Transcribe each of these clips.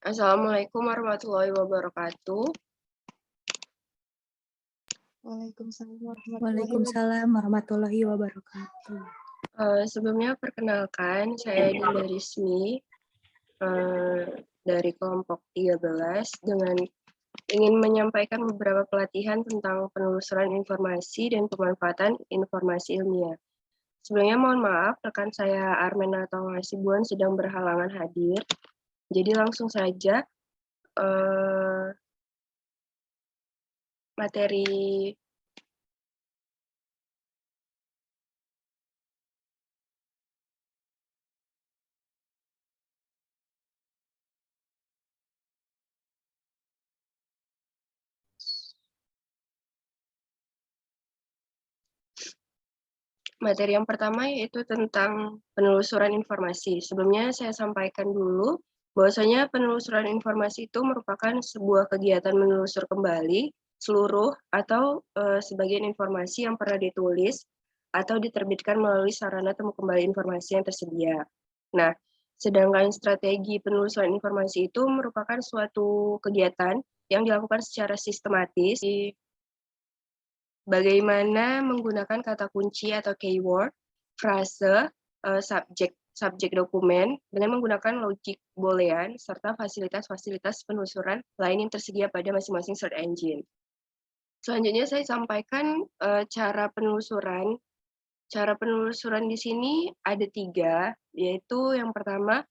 Assalamualaikum warahmatullahi wabarakatuh. Waalaikumsalam warahmatullahi wabarakatuh. Waalaikumsalam warahmatullahi wabarakatuh. Sebelumnya perkenalkan, saya Dinda Rizmi, dari kelompok 13 dengan ingin menyampaikan beberapa pelatihan tentang penelusuran informasi dan pemanfaatan informasi ilmiah. Sebelumnya mohon maaf, rekan saya Armena atau Hasibuan sedang berhalangan hadir. Jadi langsung saja materi materi yang pertama yaitu tentang penelusuran informasi. Sebelumnya saya sampaikan dulu bahwasanya penelusuran informasi itu merupakan sebuah kegiatan menelusur kembali seluruh atau sebagian informasi yang pernah ditulis atau diterbitkan melalui sarana temu kembali informasi yang tersedia. Nah, sedangkan strategi penelusuran informasi itu merupakan suatu kegiatan yang dilakukan secara sistematis bagaimana menggunakan kata kunci atau keyword, frase, subjek dokumen dengan menggunakan logik boolean serta fasilitas-fasilitas penelusuran lain yang tersedia pada masing-masing search engine. Selanjutnya saya sampaikan cara penelusuran. Cara penelusuran di sini ada 3, yaitu yang pertama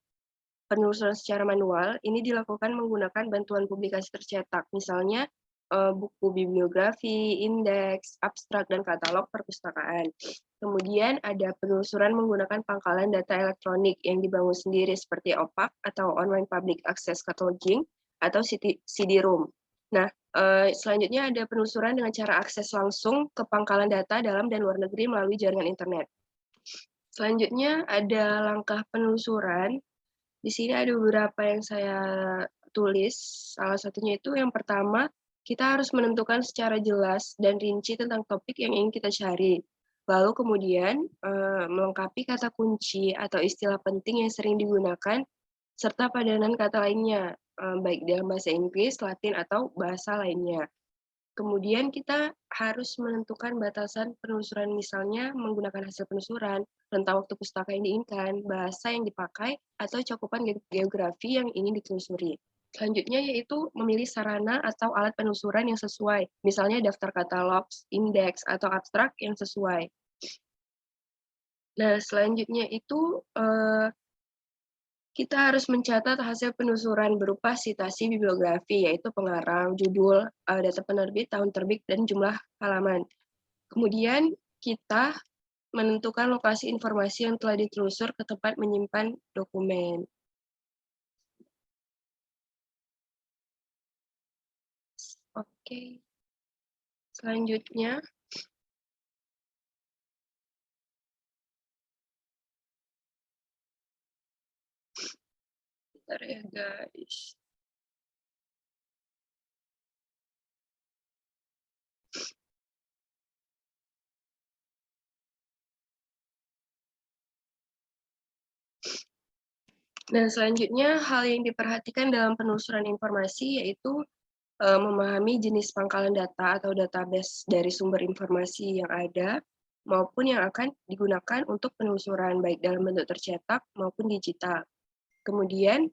penelusuran secara manual. Ini dilakukan menggunakan bantuan publikasi tercetak, misalnya buku bibliografi, indeks, abstrak, dan katalog perpustakaan. Kemudian ada penelusuran menggunakan pangkalan data elektronik yang dibangun sendiri seperti OPAC atau Online Public Access Cataloging atau CD-ROM. Nah, selanjutnya ada penelusuran dengan cara akses langsung ke pangkalan data dalam dan luar negeri melalui jaringan internet. Selanjutnya ada langkah penelusuran. Di sini ada beberapa yang saya tulis. Salah satunya itu yang pertama, kita harus menentukan secara jelas dan rinci tentang topik yang ingin kita cari. Lalu kemudian melengkapi kata kunci atau istilah penting yang sering digunakan, serta padanan kata lainnya, baik dalam bahasa Inggris, Latin, atau bahasa lainnya. Kemudian kita harus menentukan batasan penelusuran, misalnya menggunakan hasil penelusuran, rentang waktu pustaka yang diinginkan, bahasa yang dipakai, atau cakupan geografi yang ingin ditelusuri. Selanjutnya yaitu memilih sarana atau alat penelusuran yang sesuai, misalnya daftar katalog, indeks, atau abstrak yang sesuai. Nah, selanjutnya itu kita harus mencatat hasil penelusuran berupa sitasi bibliografi, yaitu pengarang, judul, data penerbit, tahun terbit, dan jumlah halaman. Kemudian kita menentukan lokasi informasi yang telah ditelusur ke tempat menyimpan dokumen. Oke. Selanjutnya, bentar ya guys. Dan selanjutnya, hal yang diperhatikan dalam penelusuran informasi yaitu memahami jenis pangkalan data atau database dari sumber informasi yang ada, maupun yang akan digunakan untuk penelusuran, baik dalam bentuk tercetak maupun digital. Kemudian,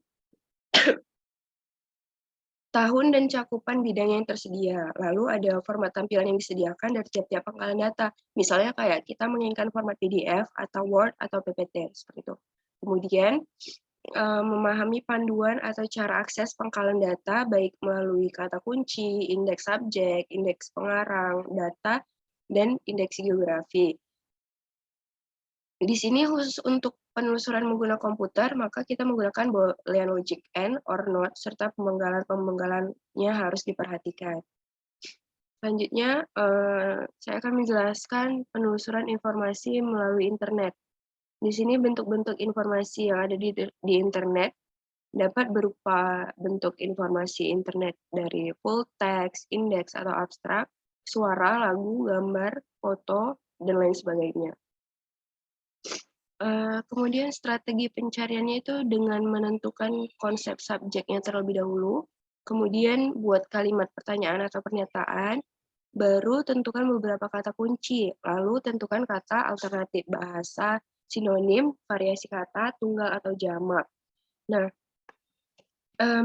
tahun dan cakupan bidang yang tersedia. Lalu ada format tampilan yang disediakan dari tiap-tiap pangkalan data. Misalnya kayak kita menginginkan format PDF atau Word atau PPT, seperti itu. Kemudian, memahami panduan atau cara akses pangkalan data baik melalui kata kunci, indeks subjek, indeks pengarang, data, dan indeks geografi. Di sini khusus untuk penelusuran menggunakan komputer, maka kita menggunakan boolean logic and or not, serta pemenggalan-pemenggalannya harus diperhatikan. Selanjutnya, saya akan menjelaskan penelusuran informasi melalui internet. Di sini bentuk-bentuk informasi yang ada di internet dapat berupa bentuk informasi internet dari full text, indeks atau abstrak, suara, lagu, gambar, foto, dan lain sebagainya. Kemudian strategi pencariannya itu dengan menentukan konsep subjeknya terlebih dahulu, kemudian buat kalimat pertanyaan atau pernyataan, baru tentukan beberapa kata kunci, lalu tentukan kata alternatif bahasa, sinonim, variasi kata, tunggal atau jamak. Nah,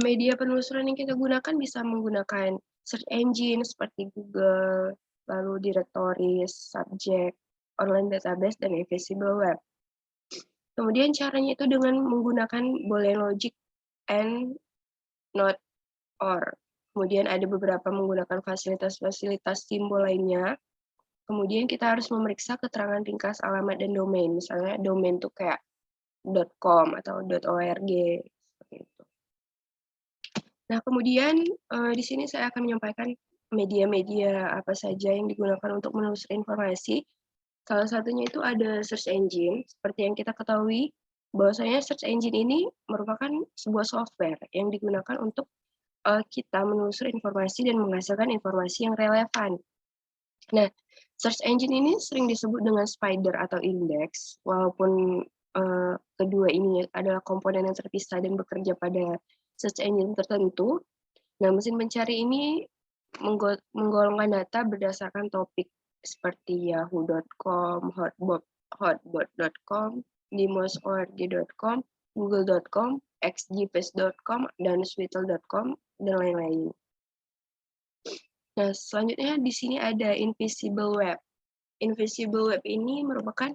media penelusuran yang kita gunakan bisa menggunakan search engine seperti Google, lalu directories, subject, online database, dan invisible web. Kemudian caranya itu dengan menggunakan Boolean logic and not or. Kemudian ada beberapa menggunakan fasilitas-fasilitas simbol lainnya. Kemudian kita harus memeriksa keterangan ringkas alamat dan domain. Misalnya domain itu kayak .com atau .org seperti itu. Nah, kemudian di sini saya akan menyampaikan media-media apa saja yang digunakan untuk menelusuri informasi. Salah satunya itu ada search engine. Seperti yang kita ketahui, bahwasanya search engine ini merupakan sebuah software yang digunakan untuk kita menelusuri informasi dan menghasilkan informasi yang relevan. Nah, search engine ini sering disebut dengan spider atau index, walaupun kedua ini adalah komponen yang terpisah dan bekerja pada search engine tertentu. Nah, mesin pencari ini menggolongkan data berdasarkan topik seperti yahoo.com, hotbot.com, demos.org.com, google.com, xgpace.com, dan sweetle.com, dan lain-lain. Nah, selanjutnya di sini ada invisible web. Invisible web ini merupakan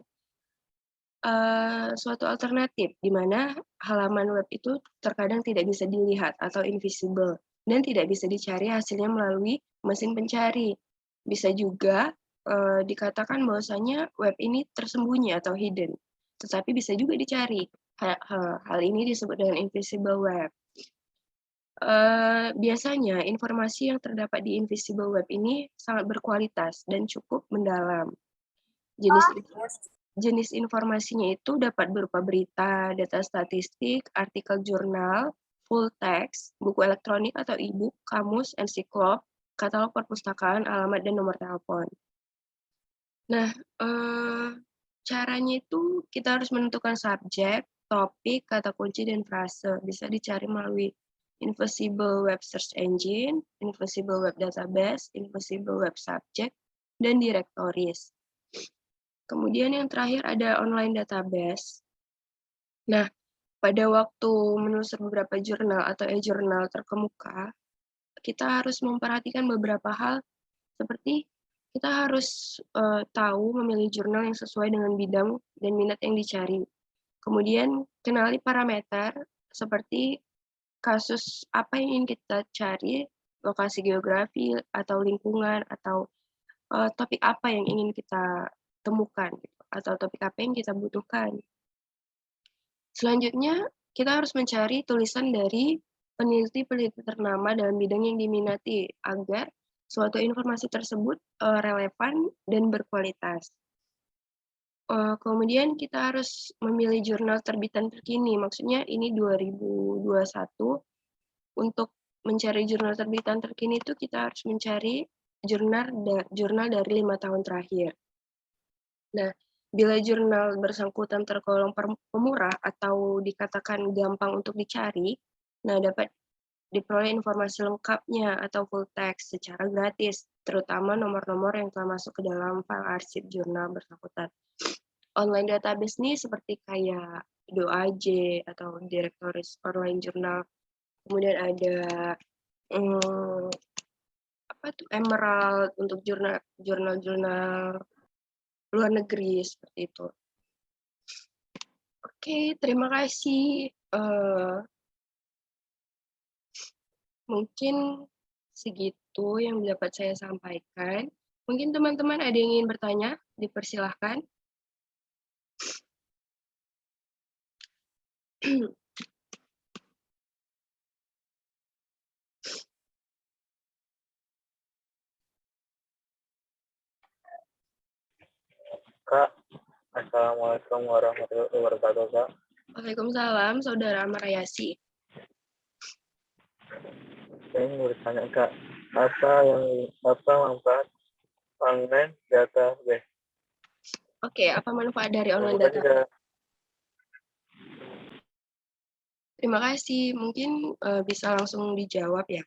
suatu alternatif di mana halaman web itu terkadang tidak bisa dilihat atau invisible dan tidak bisa dicari hasilnya melalui mesin pencari. Bisa juga dikatakan bahwasanya web ini tersembunyi atau hidden, tetapi bisa juga dicari. Hal ini disebut dengan invisible web. Biasanya informasi yang terdapat di invisible web ini sangat berkualitas dan cukup mendalam. Jenis informasinya itu dapat berupa berita, data statistik, artikel jurnal, full text, buku elektronik atau e-book, kamus, ensiklop, katalog perpustakaan, alamat, dan nomor telepon. Nah, caranya itu kita harus menentukan subjek, topik, kata kunci, dan frase. Bisa dicari melalui invisible web search engine, invisible web database, invisible web subject, dan directories. Kemudian yang terakhir ada online database. Nah, pada waktu menelusuri beberapa jurnal atau e-jurnal terkemuka, kita harus memperhatikan beberapa hal seperti kita harus tahu memilih jurnal yang sesuai dengan bidang dan minat yang dicari. Kemudian kenali parameter seperti kasus apa yang ingin kita cari, lokasi geografi atau lingkungan atau topik apa yang ingin kita temukan gitu, atau topik apa yang kita butuhkan. Selanjutnya, kita harus mencari tulisan dari peneliti-peneliti ternama dalam bidang yang diminati agar suatu informasi tersebut relevan dan berkualitas. Kemudian kita harus memilih jurnal terbitan terkini, maksudnya ini 2021. Untuk mencari jurnal terbitan terkini itu kita harus mencari jurnal dari 5 tahun terakhir. Nah, bila jurnal bersangkutan tergolong pemurah atau dikatakan gampang untuk dicari, nah dapat diperoleh informasi lengkapnya atau full text secara gratis, terutama nomor-nomor yang telah masuk ke dalam file arsip jurnal bersangkutan. Online database nih seperti kayak DOAJ atau Directories Online Journal. Kemudian ada Emerald untuk jurnal-jurnal luar negeri seperti itu. Oke, terima kasih. Mungkin segitu yang dapat saya sampaikan. Mungkin teman-teman ada yang ingin bertanya, dipersilahkan. Kak, Assalamualaikum warahmatullahi wabarakatuh, Kak. Waalaikumsalam, Saudara Amarayasi. Saya ingin bertanya, Kak, apa manfaat online database? Oke, apa manfaat dari online Semoga database? Terima kasih. Mungkin bisa langsung dijawab ya.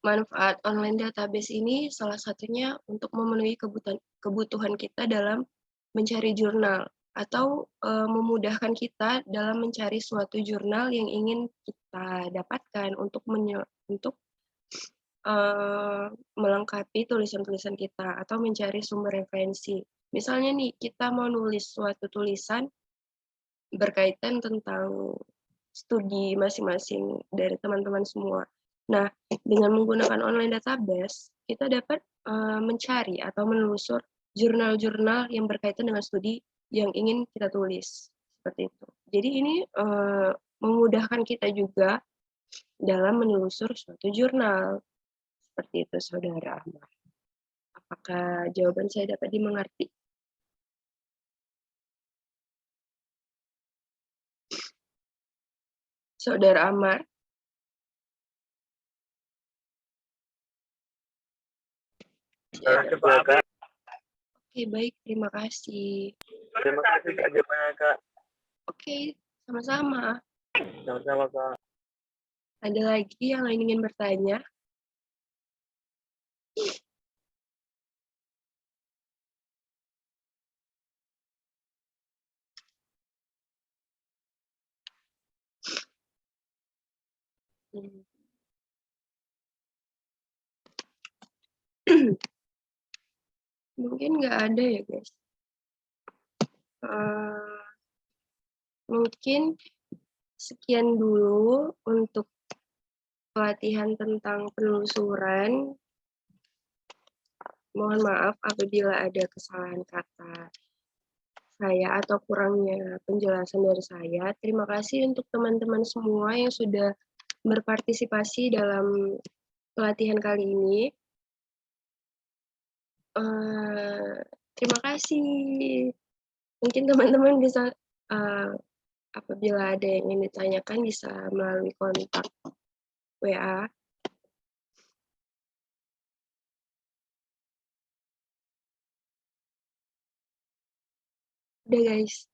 Manfaat online database ini salah satunya untuk memenuhi kebutuhan kita dalam mencari jurnal atau memudahkan kita dalam mencari suatu jurnal yang ingin kita dapatkan untuk melengkapi tulisan-tulisan kita atau mencari sumber referensi. Misalnya nih, kita mau nulis suatu tulisan berkaitan tentang studi masing-masing dari teman-teman semua. Nah, dengan menggunakan online database, kita dapat mencari atau menelusur jurnal-jurnal yang berkaitan dengan studi yang ingin kita tulis. Seperti itu. Jadi ini memudahkan kita juga dalam menelusur suatu jurnal. Seperti itu, Saudara Ahmad. Apakah jawaban saya dapat dimengerti? Saudara Amar? Ya, Kak. Oke, baik. Terima kasih. Terima kasih Kak jawabannya Kak. Oke, sama-sama. Sama-sama Kak. Ada lagi yang ingin bertanya? Mungkin nggak ada ya, guys. Mungkin sekian dulu untuk pelatihan tentang penelusuran. Mohon maaf apabila ada kesalahan kata saya atau kurangnya penjelasan dari saya. Terima kasih untuk teman-teman semua yang sudah berpartisipasi dalam pelatihan kali ini. Terima kasih. Mungkin teman-teman bisa apabila ada yang ingin ditanyakan bisa melalui kontak WA. Udah guys.